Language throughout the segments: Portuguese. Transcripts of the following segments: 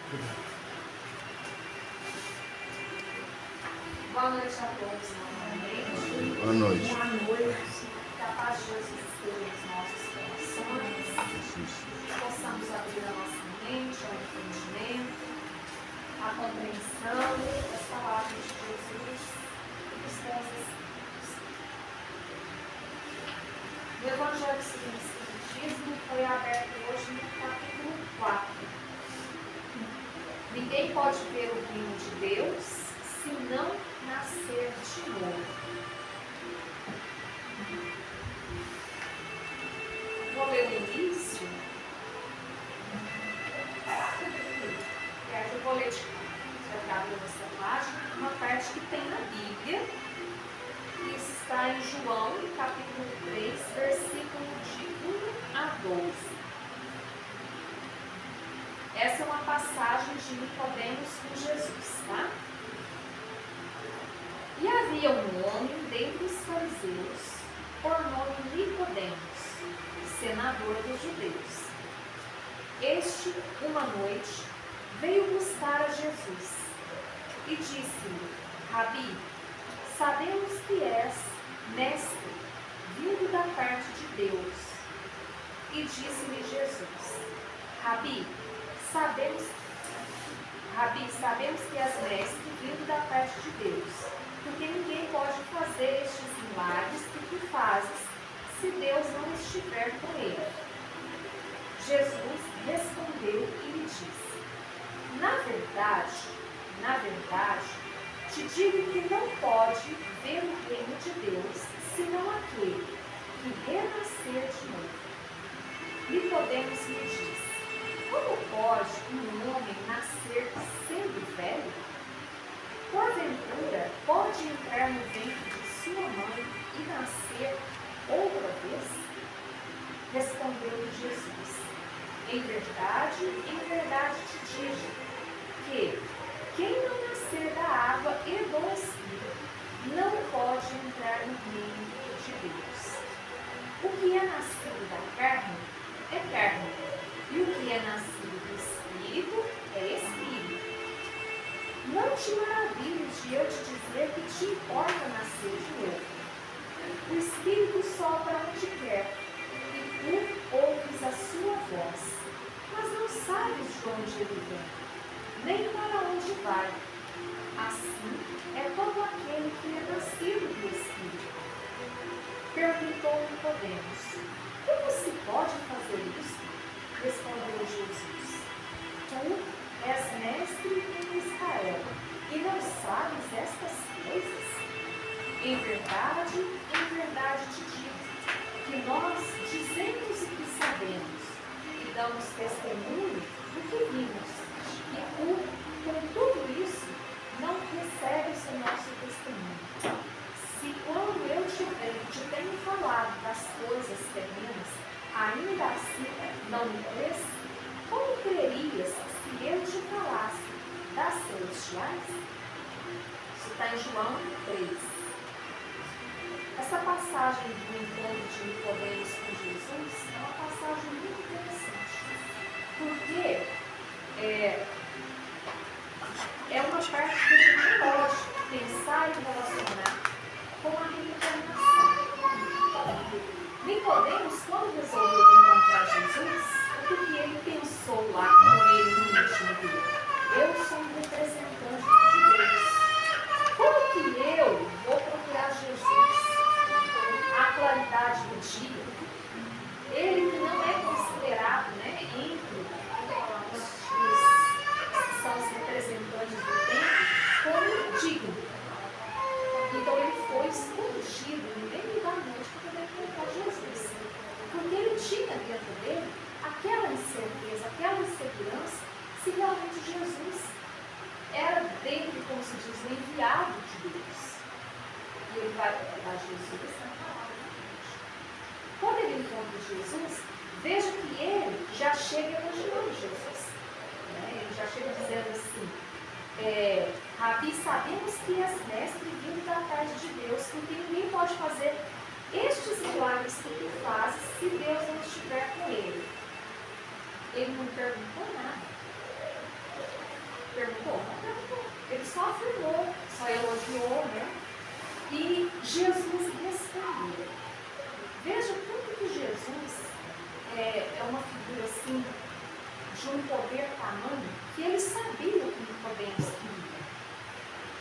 Boa noite a todos novamente. Boa noite. Boa noite. Que a paz de Jesus esteja nos nossos corações. Que possamos abrir a nossa mente ao entendimento, à compreensão das palavras de Jesus e dos seus escritos. O Evangelho segundo o Espiritismo foi aberto hoje no capítulo 4. Ninguém pode ver o reino de Deus se não nascer de novo. Vou ler o início. E aí eu vou ler de cada nessa página uma parte que tem na Bíblia, que está em João, capítulo 3, versículo de 1 a 12. Essa é uma passagem de Nicodemos com Jesus, tá? E havia um homem dentre os fariseus, por nome Nicodemos, senador dos judeus. Este, uma noite, veio buscar a Jesus e disse-lhe: Rabi, sabemos que és mestre, vindo da parte de Deus. E disse-lhe Jesus: Rabi, sabemos que és mestre, vindo da parte de Deus. Porque ninguém pode fazer estes milagres que tu fazes, se Deus não estiver com ele. Jesus respondeu e lhe disse: Na verdade, te digo que não pode ver o reino de Deus, senão aquele que renascer de novo. Nicodemos lhe disse: Como pode um homem nascer sendo velho? Porventura, pode entrar no ventre de sua mãe e nascer outra vez? Respondeu-lhe Jesus: em verdade te digo, que quem não nascer da água e do Espírito não pode entrar no reino de Deus. O que é nascido da carne é carne, e o que é nascido do Espírito é Espírito. Não te maravilhes de eu te dizer que te importa nascer de novo. O Espírito sopra onde quer, e tu ouves a sua voz, mas não sabes de onde ele vem, nem para onde vai. Assim é todo aquele que é nascido do Espírito. Perguntou Nicodemos: Como se pode fazer isso? Respondeu Jesus: Tu és mestre em Israel, e não sabes estas coisas? Em verdade te digo, que nós dizemos o que sabemos, e damos testemunho do que vimos, e tu, com tudo isso, não recebes o nosso testemunho. Se quando eu te tenho falado das coisas terrenas, ainda assim não me crês, como crerias se eu te falasse das celestiais? Isso está em João 3. Essa passagem do encontro de Nicodemos com Jesus é uma passagem muito interessante, porque é uma parte que a gente pode pensar e relacionar com a reencarnação. Nicodemos, quando resolveu encontrar Jesus, o que ele pensou lá com ele no íntimo dele? Eu sou um representante de Deus. Como que eu vou procurar Jesus à claridade do dia? Ele que não é considerado, entre os que são os representantes do tempo, como digno. Então ele foi escondido no meio da noite para poder encontrar Jesus. Porque ele tinha dentro dele aquela incerteza, aquela insegurança, se realmente Jesus era dele, como se diz, o enviado de Deus. E ele vai procurar Jesus na palavra de Deus. Quando ele encontra Jesus, veja que ele já chega elogiando Jesus. Ele já chega dizendo assim: Rabi, sabemos que és mestre vindo da parte de Deus, porque ninguém pode fazer estes milagres que tu fazes se Deus não estiver com ele. Ele não perguntou nada. perguntou? Não perguntou. Ele só afirmou, só elogiou, né? E Jesus respondeu. Veja como que Jesus é uma figura assim, de um poder tamanho, que ele sabia o que Nicodemos queria.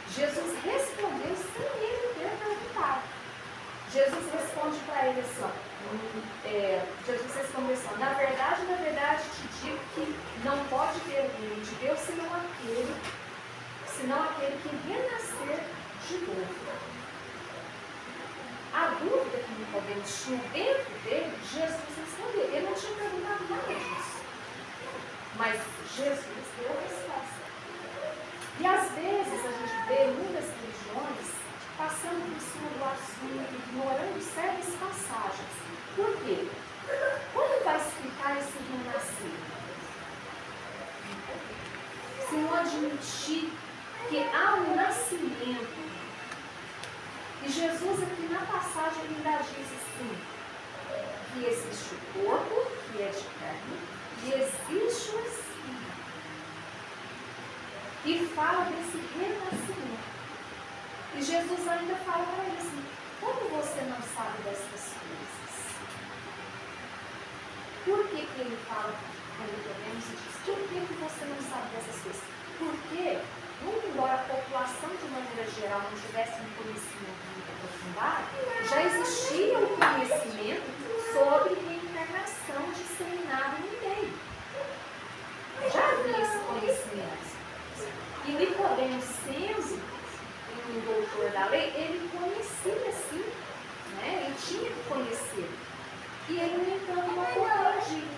Jesus respondeu sem ele ter perguntado. Jesus responde para ele assim, Jesus respondeu assim, na verdade, te digo que não pode ter o reino de Deus senão aquele que renascer de novo. A dúvida que Nicodemos tinha dentro dele, Jesus respondeu. Ele não tinha perguntado nada disso. Mas Jesus deu a resposta. E às vezes a gente vê muitas religiões passando por cima do assunto, ignorando certas passagens. Por quê? Como vai explicar esse renascer? Se não admitir que há um nascimento. E Jesus aqui na passagem ainda diz assim, que existe o corpo, que é de carne, e existe o Espírito. E fala desse renascimento. E Jesus ainda fala para ele assim, como você não sabe dessas coisas? Por que ele fala com Nicodemos e diz, por que você não sabe dessas coisas? Porque, muito embora a população de maneira geral não tivesse um conhecimento muito aprofundado, já existia um conhecimento sobre reencarnação disseminado no meio. Já havia esse conhecimento. E Nicodemos, sendo um doutor da lei, ele conhecia sim, né? Ele tinha que conhecer. E ele, no entanto, não compreendia.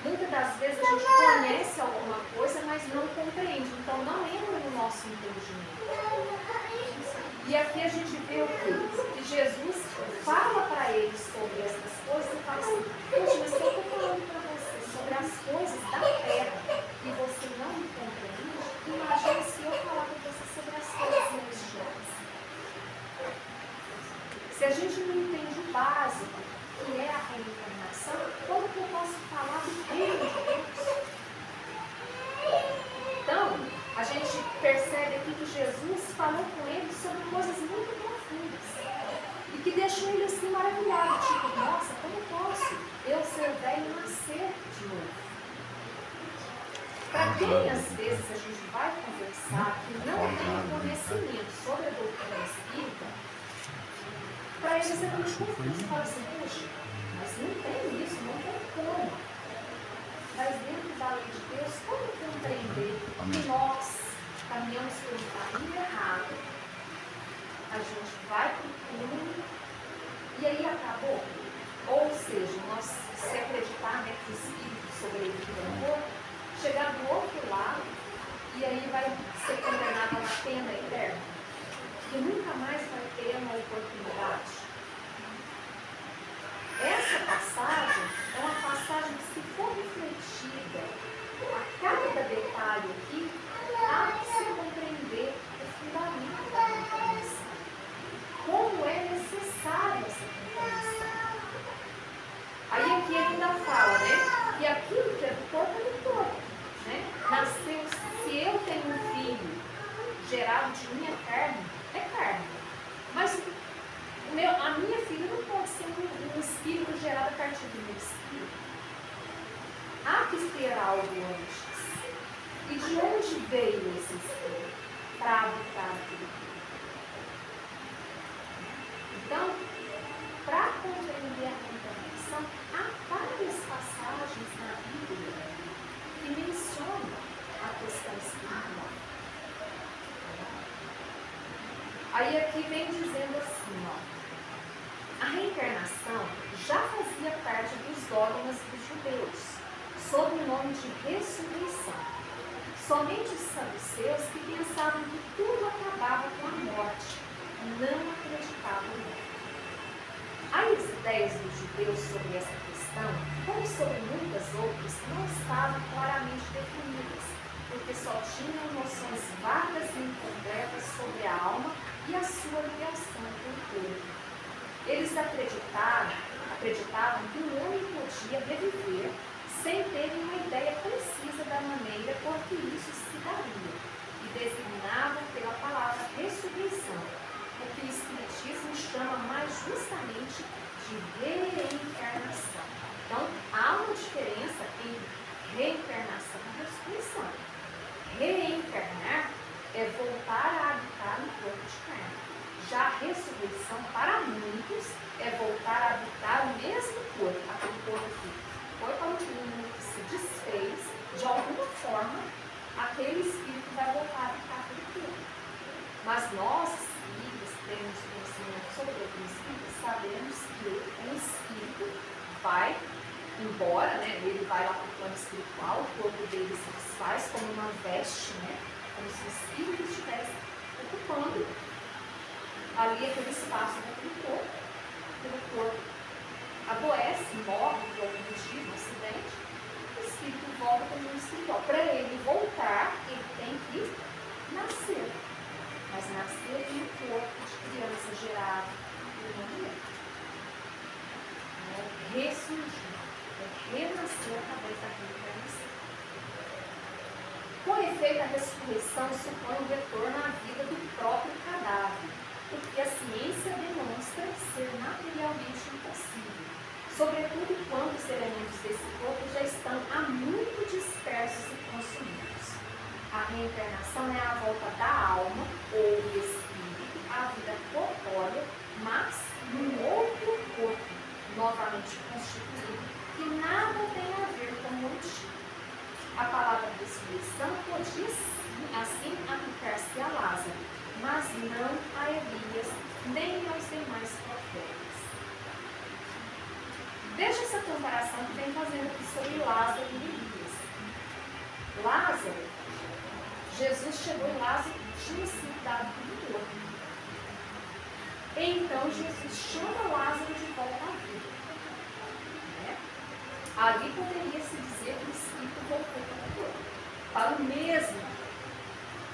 Muitas das vezes a gente conhece alguma coisa, mas não compreende. Então não entra no nosso entendimento. E aqui a gente vê o quê? Que Jesus fala para ele sobre essas coisas e fala assim, poxa, mas eu estou falando para você sobre as coisas da terra e você não me compreende, imagina se eu falar para você sobre as coisas celestiais. Se a gente não entende o básico, que é a reencarnação, como que eu posso falar do reino de Deus? Então, a gente percebe aqui que Jesus falou com ele sobre coisas muito profundas e que deixou ele assim maravilhado, tipo, nossa, como posso eu ser velho e nascer de novo? Para quem às vezes a gente vai conversar que não tem conhecimento sobre a doutrina espírita, para eles é muito confuso. Fala assim, puxa, mas não tem isso, não tem como. Mas dentro da lei de Deus, como compreender que nós caminhamos por um caminho errado? A gente vai para o túmulo e aí acabou. Ou seja, nós se acreditar, né, que o espírito sobrevive no corpo, chegar do outro lado e aí vai ser condenado a uma pena eterna, que nunca mais vai ter uma oportunidade. Essa passagem é uma passagem que, se for refletida a cada detalhe aqui, há que se compreender o fundamento da reencarnação. Como é necessária essa reencarnação. Aí aqui ele ainda fala, né, que aquilo que é do corpo é do corpo. Né? Nasceu, se eu tenho um filho gerado de minha carne, é carne. Mas a minha filha não pode ser um espírito gerado a partir do meu espírito. Há que ter algo antes. E de onde veio esse espírito? Para habitar aquilo. Então, para compreender a reencarnação, há várias passagens na Bíblia que mencionam a questão espiritual. Aí aqui vem dizendo assim, ó, a reencarnação já fazia parte dos dogmas dos judeus, sob o nome de ressurreição. Somente os saduceus que pensavam que tudo acabava com a morte, não acreditavam nela. As ideias dos judeus sobre essa questão, como sobre muitas outras, não estavam claramente definidas, porque só tinham noções vagas e incompletas sobre a alma e a sua ligação com o corpo. Eles acreditavam que o homem podia reviver sem terem uma ideia precisa da maneira por que isso se daria. é voltar a habitar no corpo de carne. Já a ressurreição, para muitos, é voltar a habitar o mesmo corpo, aquele corpo que foi para o túmulo, que se desfez, de alguma forma, aquele espírito vai voltar a habitar aquele corpo. Mas nós, espíritas, que temos conhecimento sobre o espírito, sabemos que um espírito vai embora, né? Ele vai lá para o plano espiritual, o corpo dele se desfaz como uma veste, né? Como se o espírito estivesse ocupando ali aquele espaço daquele corpo. O corpo adoece, morre por algum motivo, um acidente, o espírito volta para o mundo espiritual. Para ele voltar, ele tem que nascer. Mas nascer em um corpo de criança gerado por uma mulher. Ressurgir. Renascer através daquilo que vai nascer. Com efeito, a ressurreição supõe o retorno à vida do próprio cadáver, o que a ciência demonstra ser materialmente impossível, sobretudo quando os elementos desse corpo já estão há muito dispersos e consumidos. A reencarnação é a volta da alma ou do espírito à vida corpórea, mas num outro corpo, novamente constituído, que nada tem a ver com o antigo. A palavra ressurreição podia assim aplicar-se a Lázaro, mas não a Elias, nem aos demais profetas. Veja essa comparação que vem fazendo aqui sobre Lázaro e Elias. Lázaro, Jesus chegou em Lázaro e tinha sido dado por morto. Então Jesus chama Lázaro de volta à vida. Ali poderia-se dizer que o espírito voltou para o corpo, para o mesmo.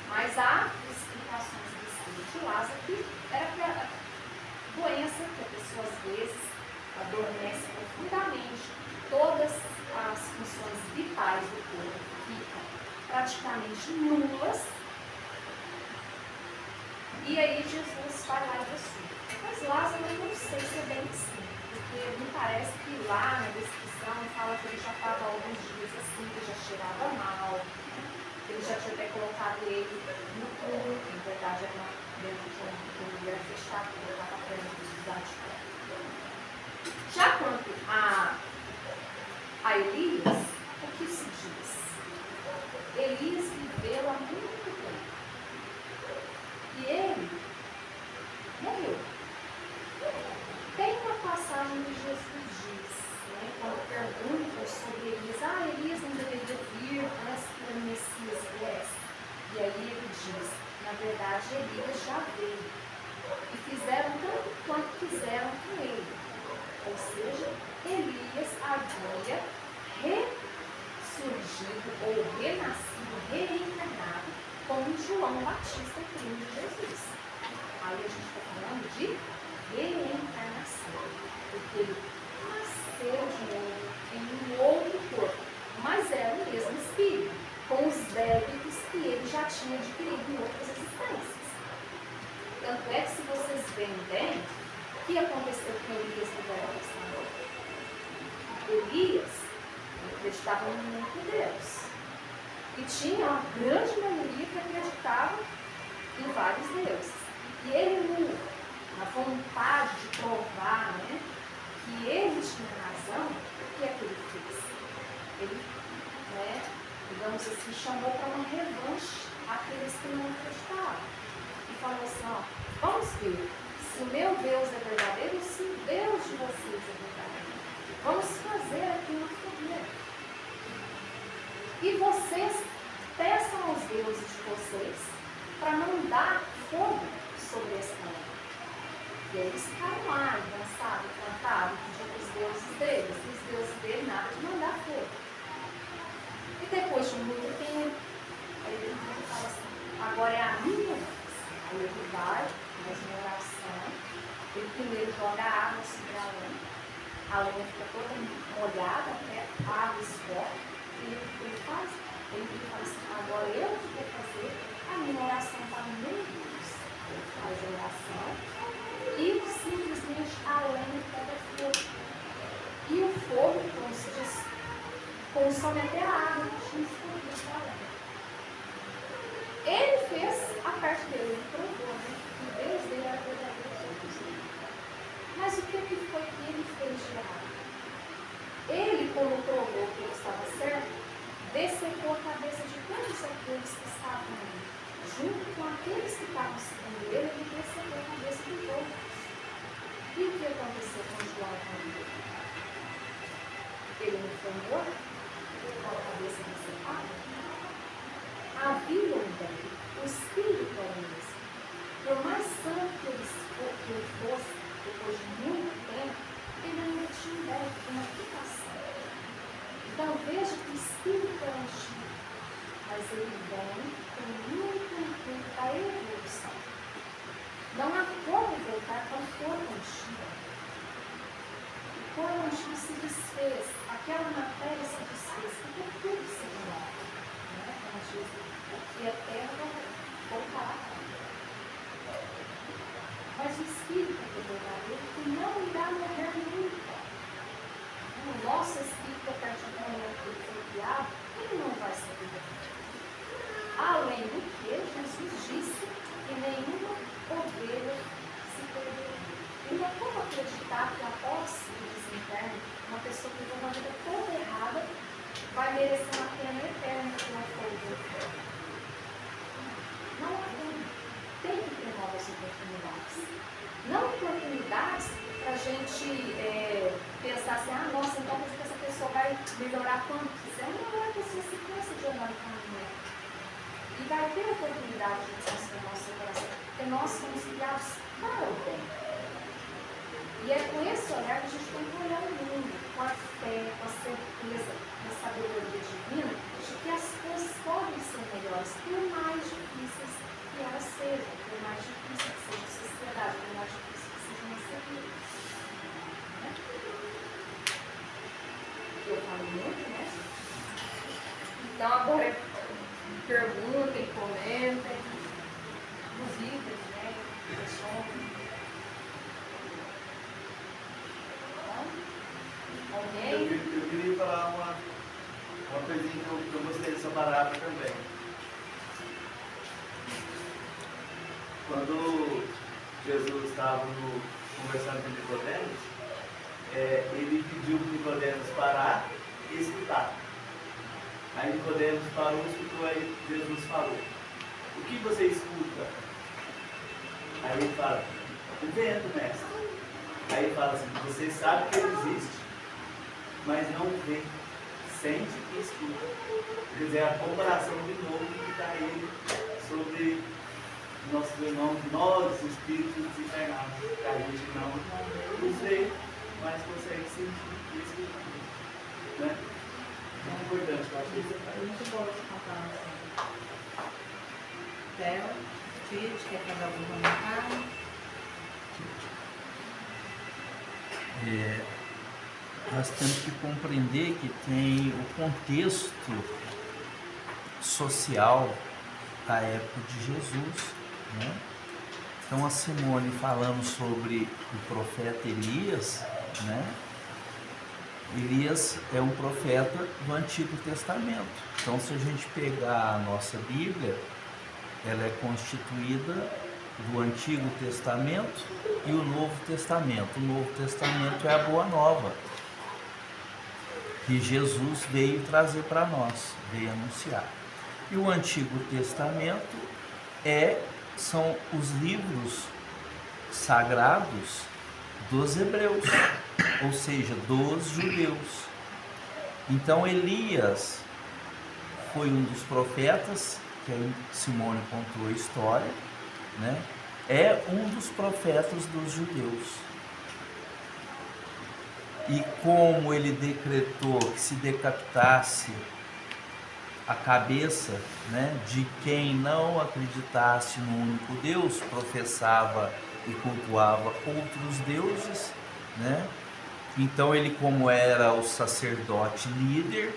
Mas há explicações do espírito de Lázaro que era a doença que a pessoa às vezes adormece profundamente. Todas as funções vitais do corpo ficam praticamente nulas. E aí Jesus vai lá e ressurge. Mas Lázaro eu não sei se é bem assim, porque me parece que lá na descrição fala que ele já estava alguns dias assim, que já cheirava mal, que ele já tinha até colocado ele no túmulo, que na verdade era dentro de um lugar fechado, que ele estava perto dos cidades. Já quanto a Elias, o que se diz? Elias viveu há muito tempo. E ele morreu. Tem uma passagem que Jesus diz, né, quando perguntam sobre Elias, Elias não deveria vir antes que o Messias viesse. E aí ele diz, na verdade, Elias já veio. E fizeram tanto quanto fizeram com ele. Ou seja, Elias havia ressurgido ou renascido, reencarnado, como João Batista, primo de Jesus. Aí a gente está falando de reencarnação, porque ele nasceu de novo em um outro corpo, mas era o mesmo espírito, com os débitos que ele já tinha adquirido em outras existências. Tanto é que, se vocês veem bem, o que aconteceu com Elias no Velho Testamento? Elias acreditava no único Deus. E tinha uma grande maioria que acreditava em vários deuses. E ele, na vontade de provar, né, que ele tinha razão, o que é que ele fez? Ele, digamos assim, chamou para uma revanche aqueles que não acreditavam. E falou assim, vamos ver se o meu Deus é verdadeiro e se o Deus de vocês é verdadeiro. Vamos fazer aqui uma fogueira. E vocês peçam aos deuses de vocês para mandar fogo sobre essa terra. E aí eles ficaram lá, dançaram, cantaram, pediram os deuses deles. E os deuses dele nada de mandar fogo. E depois de muito tempo, aí ele fala assim, agora é a minha vez. Aí ele vai, faz uma oração, ele primeiro joga água sobre a lama fica toda molhada, até a água escorre. E ele fala assim, agora eu que vou fazer a minha oração para o meu Deus. Ele faz a oração e simplesmente a lenha pega fogo. E o fogo, como se diz, consome até a água que tinha escondido da lenha. Ele fez parte dele, ele provou, né? Que o Deus dele era verdadeiro sobre os outros. Mas o que foi que ele fez de errado? Ele, como provou que ele estava certo, dessecou a cabeça de todos aqueles que estavam ali. Junto com aqueles que estavam seguindo ele, ele dessecou a cabeça de todos. E o que aconteceu com João quando ele não foi morto? Com a cabeça decepada? Havia um bem. O espírito era o mesmo. Por mais santo que ele fosse, depois de muito tempo, ele ainda tinha um débito, uma aplicação. Então veja que o espírito é antigo, mas ele vem com muito intuito da evolução. Não há como voltar para o corpo antigo. O corpo antigo se desfez, aquela matéria se desfez, porque tudo se renova. Né? Como diz, o que é terra voltará. Mas o espírito é verdadeiro que não irá morrer nunca. O nosso espírito, a partir do momento que ele foi criado, ele não vai ser verdadeiro. Além do que, Jesus disse que nenhuma ovelha se perderá. E não é como acreditar que após o desencarne, uma pessoa que viveu uma vida toda errada vai merecer uma pena eterna que não foi do inferno. Não há como. Tem que ter novas oportunidades. Não oportunidades para a gente pensar assim, nossa, então essa pessoa vai melhorar quando quiser. Não, a pessoa se cansa de andar no caminho. E vai ter oportunidade de transformar o seu coração. Porque nós somos criados para o bem. E é com esse olhar que a gente tem que olhar o mundo, com a fé, com a certeza, com a sabedoria divina, de que as coisas podem ser melhores, por mais difíceis que elas sejam, por mais difícil que seja a sociedade, por mais difícil que seja a nossa vida. Né? Eu falo muito, né? Então agora perguntem, comentem, duvidem, né? Questionem. Eu queria falar uma coisinha que eu gostei dessa parábola também. Quando Jesus estava conversando com Nicodemos, ele pediu para Nicodemos parar e escutar. Aí Nicodemos parou, escutou, aí Jesus falou: o que você escuta? Aí ele fala: o vento, mestre. Aí ele fala assim: você sabe que ele existe, mas não vê, sente e escuta. Quer dizer, a comparação de novo que está aí sobre nossos irmãos, nós, espíritos desencarnados, que a gente não os vê, mas consegue sentir e escutar. Né? É importante, eu acho que isso é muito boa essa comparação. Theo, Tite, quer fazer algum comentário? Nós temos que compreender que tem o contexto social da época de Jesus, né? Então a Simone falando sobre o profeta Elias, né? Elias é um profeta do Antigo Testamento. Então se a gente pegar a nossa Bíblia, ela é constituída do Antigo Testamento e o Novo Testamento. O Novo Testamento é a Boa Nova, que Jesus veio trazer para nós, veio anunciar. E o Antigo Testamento são os livros sagrados dos hebreus, ou seja, dos judeus. Então Elias foi um dos profetas, que a Simone contou a história, né? É um dos profetas dos judeus. E como ele decretou que se decapitasse a cabeça, né, de quem não acreditasse no único Deus, professava e cultuava outros deuses, né? Então ele, como era o sacerdote líder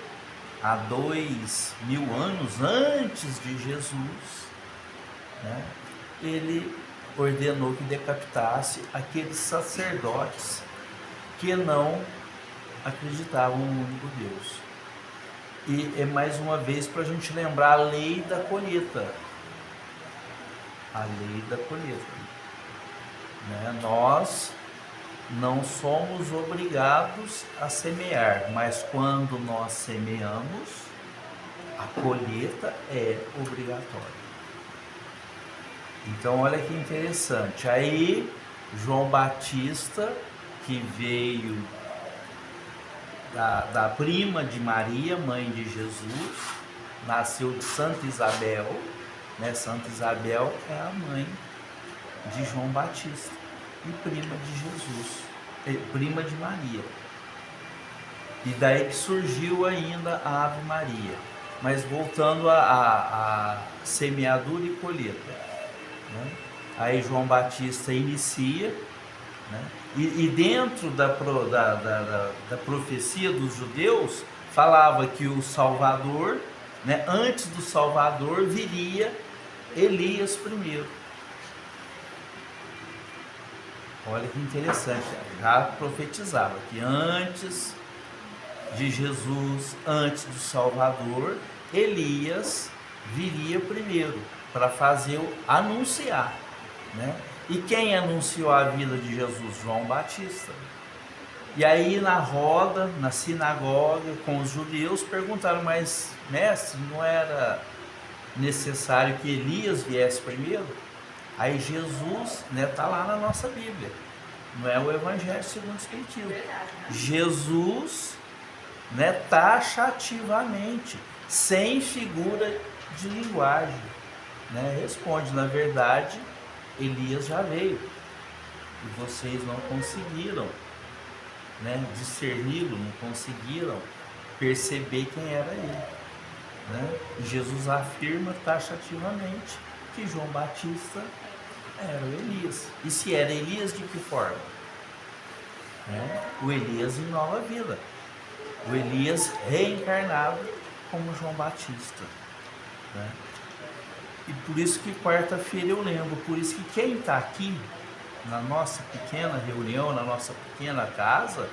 há 2000 anos antes de Jesus, né, ele ordenou que decapitasse aqueles sacerdotes que não acreditavam no único Deus. E é mais uma vez para a gente lembrar a lei da colheita. a lei da colheita. Né? Nós não somos obrigados a semear, mas quando nós semeamos, a colheita é obrigatória. Então, olha que interessante. Aí, João Batista, que veio da prima de Maria, mãe de Jesus, nasceu de Santa Isabel, né? Santa Isabel é a mãe de João Batista e prima de Jesus, prima de Maria. E daí que surgiu ainda a Ave Maria. Mas voltando a semeadura e colheita, né? Aí João Batista inicia, né? E dentro da profecia dos judeus, falava que o Salvador, né, antes do Salvador, viria Elias primeiro. Olha que interessante, já profetizava que antes de Jesus, antes do Salvador, Elias viria primeiro para anunciar, né? E quem anunciou a vida de Jesus? João Batista. E aí na roda, na sinagoga, com os judeus, perguntaram, mas mestre, não era necessário que Elias viesse primeiro? Aí Jesus, né, tá lá na nossa Bíblia, não é o Evangelho segundo o Espiritismo. Verdade, né? Jesus, né, taxativamente, sem figura de linguagem, né, responde, na verdade, Elias já veio e vocês não conseguiram, né, discerni-lo, não conseguiram perceber quem era ele, né? E Jesus afirma taxativamente que João Batista era o Elias. E se era Elias, de que forma? Né? O Elias em nova vida, o Elias reencarnado como João Batista, né? E por isso que quarta-feira eu lembro, por isso que quem está aqui na nossa pequena reunião, na nossa pequena casa,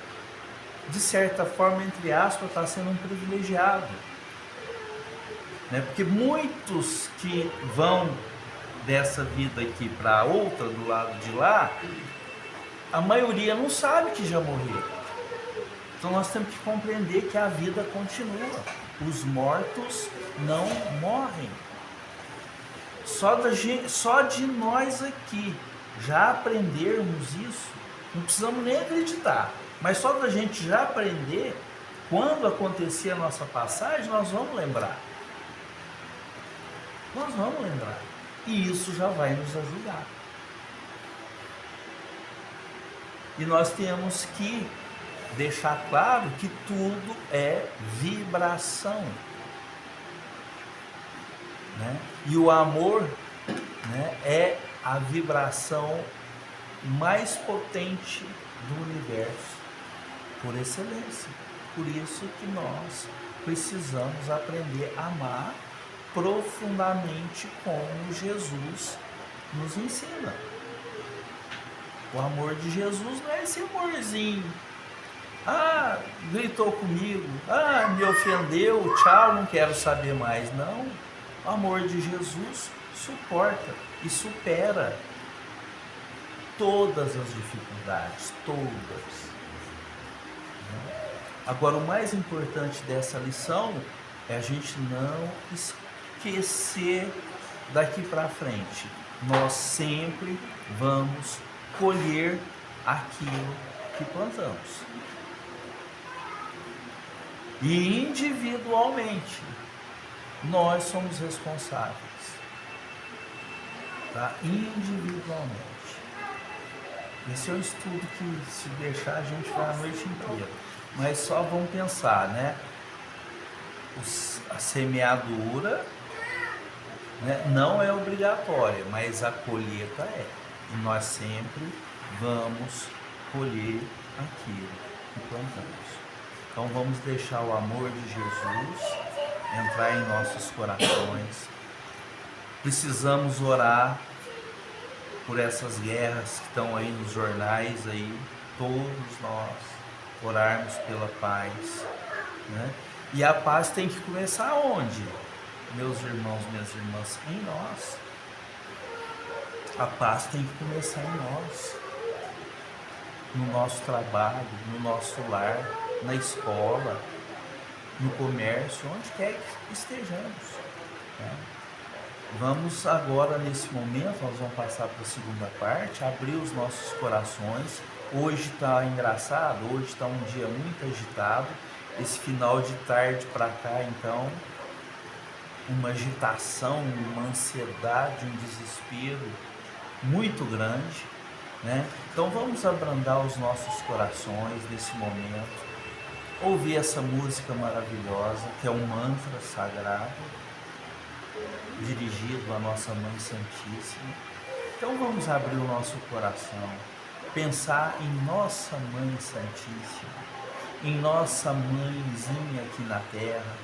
de certa forma, entre aspas, está sendo um privilegiado, né? Porque muitos que vão dessa vida aqui para outra, do lado de lá, a maioria não sabe que já morreu. Então nós temos que compreender que a vida continua. Os mortos não morrem. Só de nós aqui já aprendermos isso, não precisamos nem acreditar, mas só da gente já aprender, quando acontecer a nossa passagem, nós vamos lembrar. Nós vamos lembrar. E isso já vai nos ajudar. E nós temos que deixar claro que tudo é vibração, né? E o amor, né, é a vibração mais potente do universo, por excelência. Por isso que nós precisamos aprender a amar profundamente como Jesus nos ensina. O amor de Jesus não é esse amorzinho. Ah, gritou comigo. Ah, me ofendeu. Tchau, não quero saber mais. Não. O amor de Jesus suporta e supera todas as dificuldades. Todas. Agora, o mais importante dessa lição é a gente não esquecer daqui para frente. Nós sempre vamos colher aquilo que plantamos. E individualmente, nós somos responsáveis. Tá? Individualmente. Esse é um estudo que, se deixar, a gente vai a noite inteira. Mas só vamos pensar, né? A semeadura, né, não é obrigatória, mas a colheita é. E nós sempre vamos colher aquilo que plantamos. Então vamos deixar o amor de Jesus entrar em nossos corações. Precisamos orar por essas guerras que estão aí nos jornais, aí, todos nós orarmos pela paz, né? E a paz tem que começar onde? Meus irmãos, minhas irmãs, em nós. A paz tem que começar em nós, no nosso trabalho, no nosso lar, na escola, no comércio, onde quer que estejamos, né? Vamos agora, nesse momento, nós vamos passar para a segunda parte, abrir os nossos corações. Hoje está engraçado, hoje está um dia muito agitado. Esse final de tarde para cá, então, uma agitação, uma ansiedade, um desespero muito grande, né? Então vamos abrandar os nossos corações nesse momento, ouvir essa música maravilhosa, que é um mantra sagrado, dirigido à nossa Mãe Santíssima. Então vamos abrir o nosso coração, pensar em nossa Mãe Santíssima, em nossa mãezinha aqui na terra.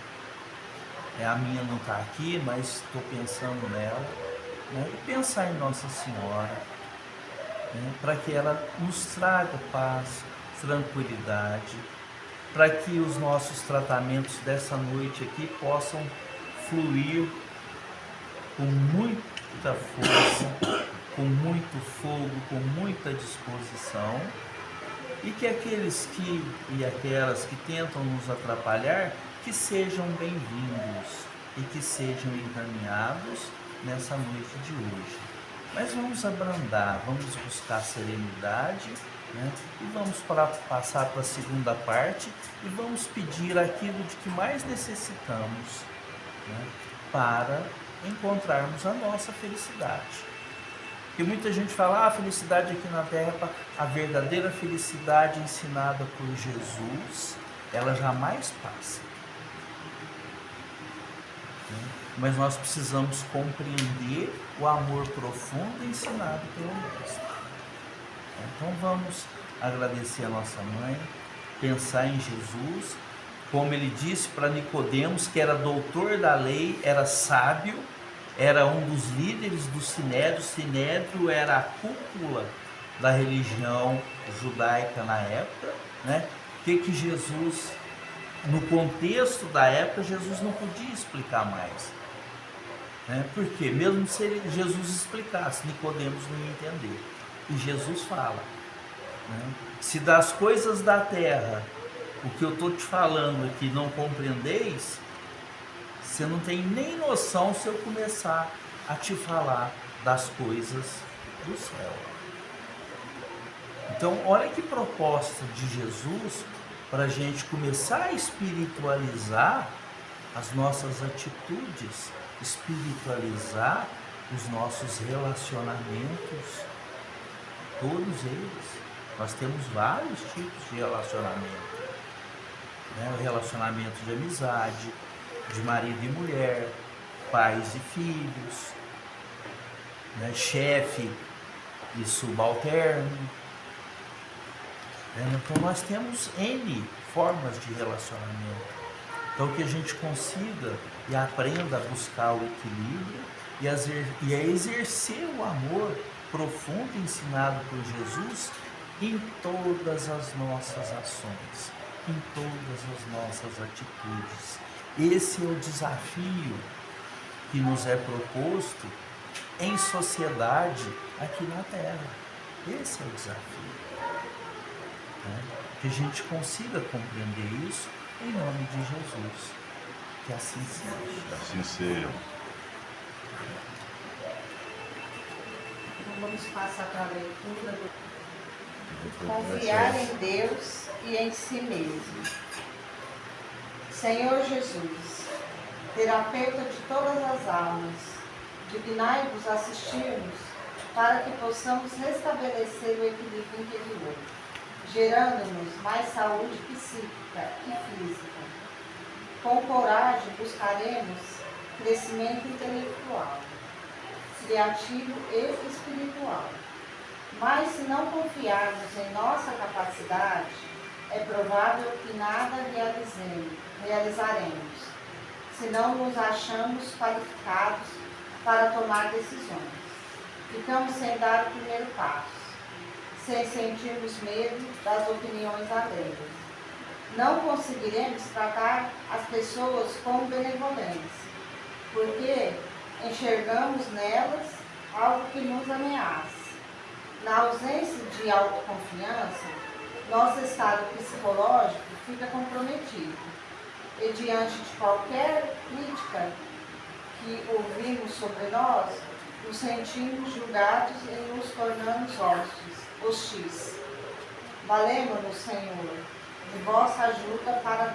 A minha não está aqui, mas estou pensando nela, né? E pensar em Nossa Senhora, né? Para que ela nos traga paz, tranquilidade, para que os nossos tratamentos dessa noite aqui possam fluir com muita força, com muito fogo, com muita disposição, e que aqueles e aquelas que tentam nos atrapalhar, que sejam bem-vindos e que sejam encaminhados nessa noite de hoje. Mas vamos abrandar, vamos buscar serenidade, né? E vamos passar para a segunda parte e vamos pedir aquilo de que mais necessitamos, né? Para encontrarmos a nossa felicidade. Porque muita gente fala, a felicidade aqui na Terra, a verdadeira felicidade ensinada por Jesus, ela jamais passa. Mas nós precisamos compreender o amor profundo ensinado pelo Mestre. Então vamos agradecer a nossa Mãe, pensar em Jesus, como ele disse para Nicodemos, que era doutor da lei, era sábio, era um dos líderes do Sinédrio. O Sinédrio era a cúpula da religião judaica na época, né? Que Jesus, no contexto da época, Jesus não podia explicar mais, né? Porque mesmo se Jesus explicasse, Nicodemos não ia entender. E Jesus fala, né? Se das coisas da terra, o que eu estou te falando aqui não compreendeis, você não tem nem noção se eu começar a te falar das coisas do céu. Então, olha que proposta de Jesus para a gente começar a espiritualizar as nossas atitudes, espiritualizar os nossos relacionamentos, todos eles. Nós temos vários tipos de relacionamento, né? O relacionamento de amizade, de marido e mulher, pais e filhos, né? Chefe e subalterno. Então nós temos N formas de relacionamento. Então que a gente consiga e aprenda a buscar o equilíbrio e a exercer o amor profundo ensinado por Jesus em todas as nossas ações, em todas as nossas atitudes. Esse é o desafio que nos é proposto em sociedade aqui na Terra. Esse é o desafio. Né? Que a gente consiga compreender isso em nome de Jesus. Que assim seja. Assim seja. Vamos passar para a leitura do Confiar em Deus e em si mesmo. Senhor Jesus, terapeuta de todas as almas, dignai-vos assistir-nos para que possamos restabelecer o equilíbrio interior, gerando-nos mais saúde psíquica e física. Com coragem buscaremos crescimento intelectual, criativo e espiritual. Mas se não confiarmos em nossa capacidade, é provável que nada realizaremos, se não nos achamos qualificados para tomar decisões. Ficamos sem dar o primeiro passo, sem sentirmos medo das opiniões alheias. Não conseguiremos tratar as pessoas com benevolência, porque enxergamos nelas algo que nos ameace. Na ausência de autoconfiança, nosso estado psicológico fica comprometido. E diante de qualquer crítica que ouvimos sobre nós, nos sentimos julgados e nos tornamos hostis. Valemos-nos, Senhor, de vossa ajuda para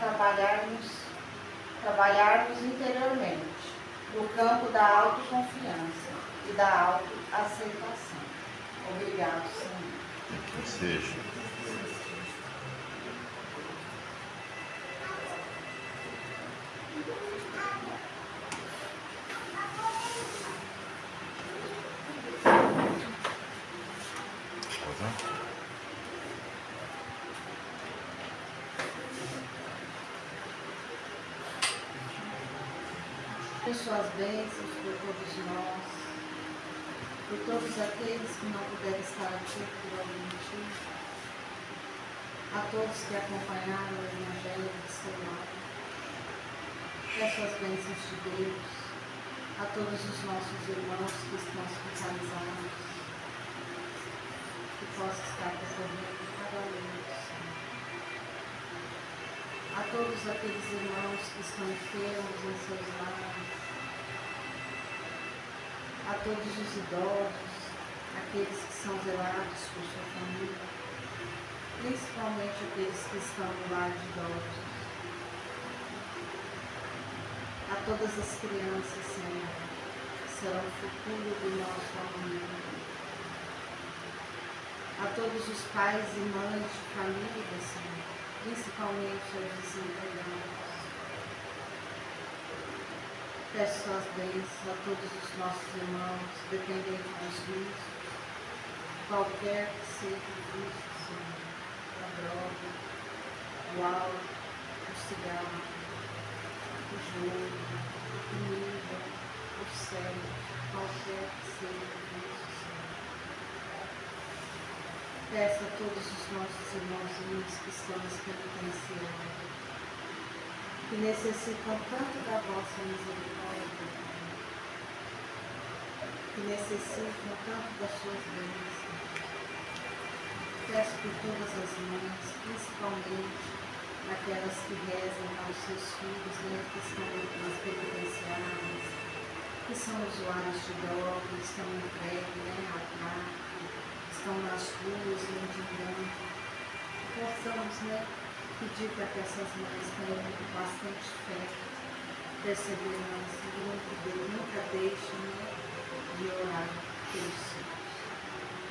trabalharmos interiormente no campo da autoconfiança e da autoaceitação. Obrigado, Senhor. Que seja. Por suas bênçãos por todos nós, por todos aqueles que não puderam estar aqui por algum motivo, a todos que acompanharam o Evangelho de seu lado, peço as bênçãos de Deus a todos os nossos irmãos que estão hospitalizados, que possa estar percorrendo cada um, Senhor. A todos aqueles irmãos que estão enfermos em seus lares, a todos os idosos, aqueles que são zelados por sua família, principalmente aqueles que estão no lar de idosos, a todas as crianças, Senhor, que serão o futuro do nosso amanhã, a todos os pais e mães de família, Senhor, principalmente aos desempregados. Peço suas bênçãos a todos os nossos irmãos, dependentes dos vícios, qualquer que seja o vício, Senhor, a droga, o álcool, o cigarro, o jogo, a comida, o sexo, qualquer que seja o vício, Senhor. Peço a todos os nossos irmãozinhos que estão nos penitenciando, que necessitam tanto da vossa misericórdia, que necessitam tanto das suas bênçãos. Peço por todas as mães, principalmente aquelas que rezam aos seus filhos, que estão nas penitenciárias, que são usuários de droga, estão entregues à prática, estão nas ruas, mendigando. Possamos, pedir para que essas mães tenham bastante fé, perseverança, nunca deixem de orar pelos filhos.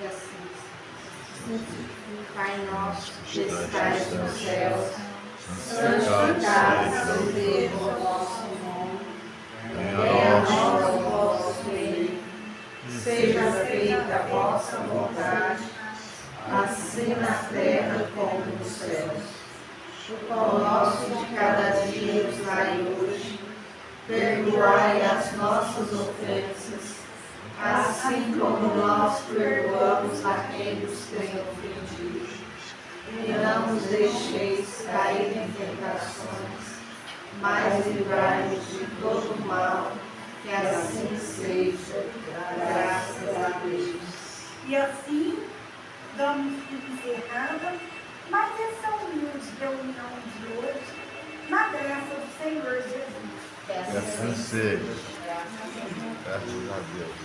E assim seja. Pai nosso, que estais nos céus, santificado seja o vosso nome, venha a nós o vosso reino, seja feita a vossa vontade, assim na terra como nos céus. O pão nosso de cada dia nos dai hoje, perdoai as nossas ofensas, assim como nós perdoamos a quem nos tem ofendido. E não nos deixeis cair em tentações, mas livrai-nos de todo o mal, que assim seja, graças a Deus. E assim, damos por encerrada mais essa humilde reunião de hoje, na graça do Senhor Jesus. Que assim seja. Graças a Deus.